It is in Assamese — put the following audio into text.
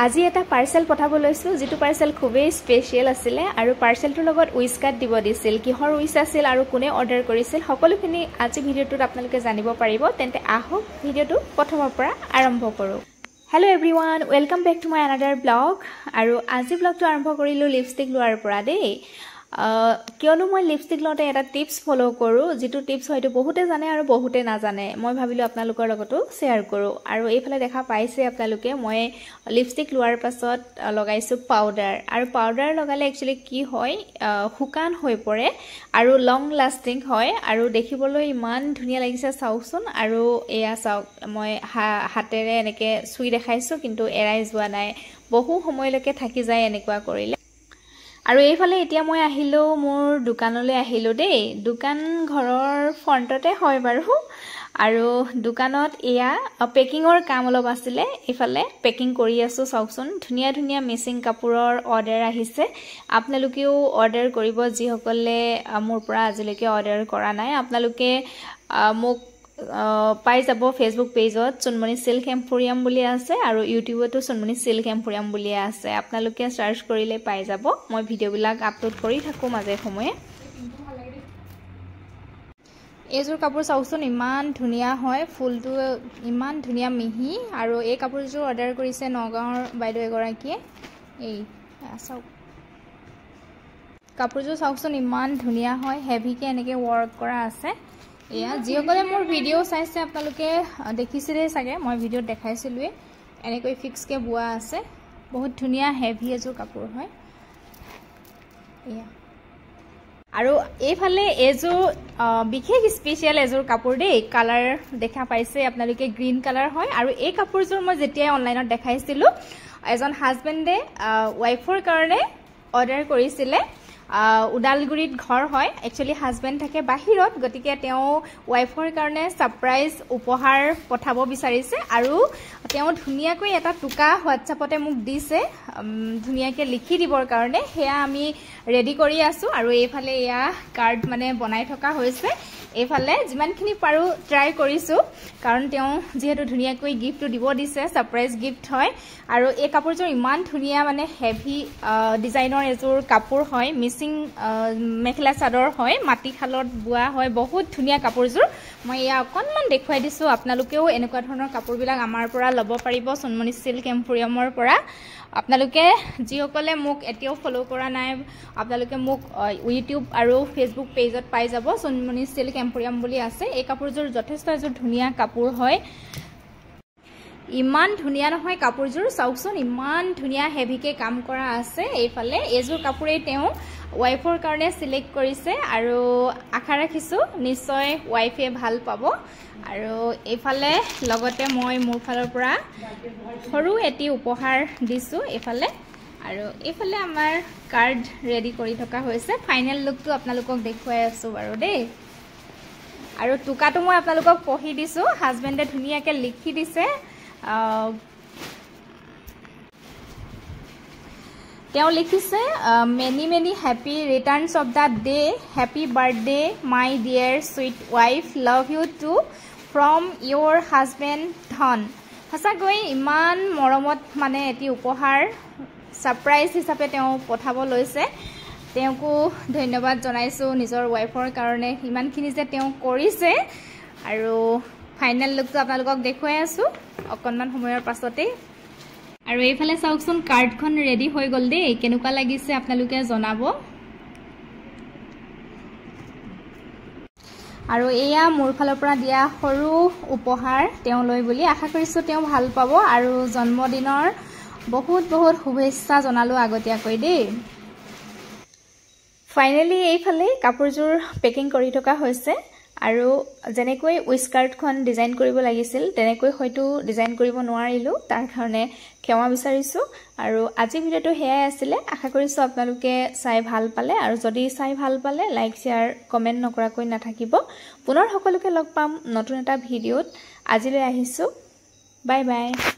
আজি এটা পাৰ্সেল পঠাব লৈছো যেটো পাৰ্সেল খুবেই স্পেশাল আছিল আৰু পাৰ্সেলটোৰ লগত উইচ কাৰ্ড দিব দিছিল কিহৰ উইচ আছিল আৰু কোনে অৰ্ডাৰ কৰিছিল সকলোখিনি আজি ভিডিওটোত আপোনালোকে জানিব পাৰিব তেন্তে আহক ভিডিওটো প্ৰথমৰ পৰা আৰম্ভ কৰো Hello everyone welcome back to my another blog আৰু আজি ব্লগটো আৰম্ভ কৰিলো লিপষ্টিক লোৱাৰ পৰা দেই কিয়নো মই লিপষ্টিক লওঁতে এটা টিপস ফলো কৰো যেটো টিপস হয়তো বহুতে জানে আৰু বহুতে নাজানে মই ভাবিলো আপোনালোকৰ লগতো শেয়াৰ কৰো আৰু এইফালে দেখা পাইছে আপোনালোকে মই লিপষ্টিক লোৱাৰ পাছত লগাইছো পাউডাৰ আৰু পাউডাৰ লগালে একচুয়ালি কি হয় হুকান হৈ পৰে আৰু লং লাস্টিং হয় আৰু দেখিবলৈ ইমান ধুনিয়া লাগিছে চাওকচোন আৰু এয়া চাওক মই হাতেৰে এনেকে সুই দেখাইছো কিন্তু এৰাই যোৱা নাই বহু সময়লৈকে থাকি যায় এনেকুৱা কৰিলে আৰু এইফালে এতিয়া মই আহিলো মোৰ দোকানলৈ আহিলো দেই দোকান ঘৰৰ ফ্ৰন্টতে হয় বাৰু আৰু দোকানত এয়া পেকিংৰ কাম অলপ আছিল এইফালে পেকিং কৰি আছো চাওকচোন ধুনিয়া ধুনিয়া মিচিং কাপোৰৰ অৰ্ডাৰ আহিছে আপোনালোকেও অৰ্ডাৰ কৰিব যি সকলে মোৰ পৰা আজিলৈকে অৰ্ডাৰ কৰা নাই আপোনালোকে মোক পাই যাব ফেসবুক পেজত চুনমনি সিল্ক এম্পোৰিয়াম বুলি আছে আৰু ইউটিউবতো চুনমনি সিল্ক এম্পোৰিয়াম বুলি আছে আপোনালোকে সাৰ্চ কৰিলে পাই যাব মই ভিডিওবিলাক আপলোড কৰি থাকো মাজে সময়ে এজোৰ কাপোৰ চাওকচোন ইমান ধুনিয়া হয় ফুলটো ইমান ধুনিয়া মিহি আৰু এই কাপোৰযোৰ অৰ্ডাৰ কৰিছে নগাঁৱৰ বাইদেউ এগৰাকীয়ে এই চাওক কাপোৰযোৰ চাওকচোন ইমান ধুনিয়া হয় হেভিকে এনেকে ওয়াৰ্ক কৰা আছে এয়া যিসকলে মোৰ ভিডিও চাইছে আপোনালোকে দেখিছিলে চাগে মই ভিডিওত দেখাইছিলুৱে এনেকৈ ফিক্স কে বুৱা আছে বহুত ধুনিয়া হেভি এজোৰ কাপোৰ হয় এয়া আৰু এইফালে এজোৰ বিশেষ স্পেশাল এজোৰ কাপোৰ দেই কালাৰ দেখা পাইছে আপোনালোকে গ্ৰীন কালাৰ হয় আৰু এই কাপোৰযোৰ মই যেতিয়া অনলাইনত দেখাইছিলো এজন হাজবেণ্ডে ওয়াইফৰ কাৰণে অৰ্ডাৰ কৰিছিলে উদালগুৰিত ঘৰ হয় একচুয়ালি হাজবেণ্ড থাকে বাহিৰত গতিকে তেওঁ ওয়াইফৰ কাৰণে সাৰপ্ৰাইজ উপহাৰ পঠাব বিচাৰিছে আৰু তেওঁ ধুনিয়াকৈ এটা টুকা হোৱাটছআপতে মোক দিছে ধুনিয়াকৈ লিখি দিবৰ কাৰণে হেয়া আমি ৰেডি কৰি আছো আৰু এইফালে এয়া কাৰ্ড মানে বনাই থকা হৈছে এইফালে যিমানখিনি পাৰো ট্ৰাই কৰিছো কাৰণ তেওঁ যেহেতু ধুনিয়াকৈ গিফ্টটো দিব দিছে সাৰপ্ৰাইজ গিফ্ট হয় আৰু এই কাপোৰযোৰ ইমান ধুনিয়া মানে হেভি ডিজাইনৰ এজোৰ কাপোৰ হয় মিচিং মেখেলা চাদৰ হয় মাটি খালত বুৱা হয় বহুত ধুনিয়া কাপোৰযোৰ মই ইয়া অকনমান দেখুৱাই দিছো আপোনালোকেও এনেকুৱা ধৰণৰ কাপোৰবিলাক আমাৰ পৰা ল'ব পাৰিব চুনমনি সিল্ক এম্পোৰিয়ামৰ পৰা আপোনালোকে যিসকলে মোক এতিয়াও ফলো কৰা নাই আপোনালোকে মোক ইউটিউব আৰু ফেসবুক পেজত পাই যাব চুনমনি সিল্ক এম্পোৰিয়াম বুলি আছে এই কাপোৰযোৰ যথেষ্ট এজোৰ ধুনিয়া কাপোৰ হয় ইমান ধুনিয়া নহয় কাপোৰযোৰ চাওকচোন ইমান ধুনিয়া হেভিকে কাম কৰা আছে এইফালে এজোৰ কাপোৰে তেওঁ ওয়াইফৰ কাৰণে সিলেক্ট কৰিছে আৰু আশা ৰাখিছো নিশ্চয় ওয়াইফে ভাল পাব আৰু এইফালে লগতে মই মোৰ ফালৰ পৰা সৰু এটি উপহাৰ দিছো এইফালে আৰু এইফালে আমাৰ কাৰ্ড ৰেডি কৰি থকা হৈছে ফাইনেল লুকটো আপোনালোকক দেখুৱাই আছো বাৰু দেই আৰু টুকাটো মই আপোনালোকক পঢ়ি দিছো হাজবেণ্ডে ধুনিয়াকৈ লিখি দিছে তেওঁ লিখিছে many happy returns of the day happy birthday my dear sweet wife love you too from your husband ধন সঁচাকৈ ইমান মৰমত মানে এটি উপহাৰ সাৰপ্ৰাইজ হিচাপে তেওঁ পঠাব লৈছে তেওঁকো ধন্যবাদ জনাইছো নিজৰ ওয়াইফৰ কাৰণে ইমানখিনি যে তেওঁ কৰিছে আৰু ফাইনেল লুকটো আপোনালোকক দেখুৱাই আছো অকনমান সময়ৰ পাছতে আৰু এইফালে চাওকচোন কাৰ্ডখন ৰেডি হৈ গল দেই কেনেকুৱা লাগিছে আপোনালোকে জনাব আৰু এয়া মোৰ ফালৰ পৰা দিয়া সৰু উপহাৰ তেওঁ লৈ বুলি আশা কৰিছো তেওঁ ভাল পাব আৰু জন্মদিনৰ বহুত বহুত শুভেচ্ছা জনালো আগতীয়াকৈ দেই ফাইনালি এইফালে কাপোৰযোৰ পেকিং কৰি থকা হৈছে আৰু জেনেকৈ উইচ কাৰ্ডখন ডিজাইন কৰিব লাগিছিল তেনেকৈ হয়তো ডিজাইন কৰিব নোৱাৰিলো তাৰ কাৰণে ক্ষমা বিচাৰিছো আৰু আজি ভিডিওটো হেয়াই আছিল আশা কৰিছো আপোনালোকে চাই ভাল পালে আৰু যদি চাই ভাল পালে লাইক শেয়াৰ কমেন্ট নকৰাকৈ নাথাকিব পুনৰ সকলোকে লগ পাম নতুন এটা ভিডিওত আজিলৈ আহিছো বাই বাই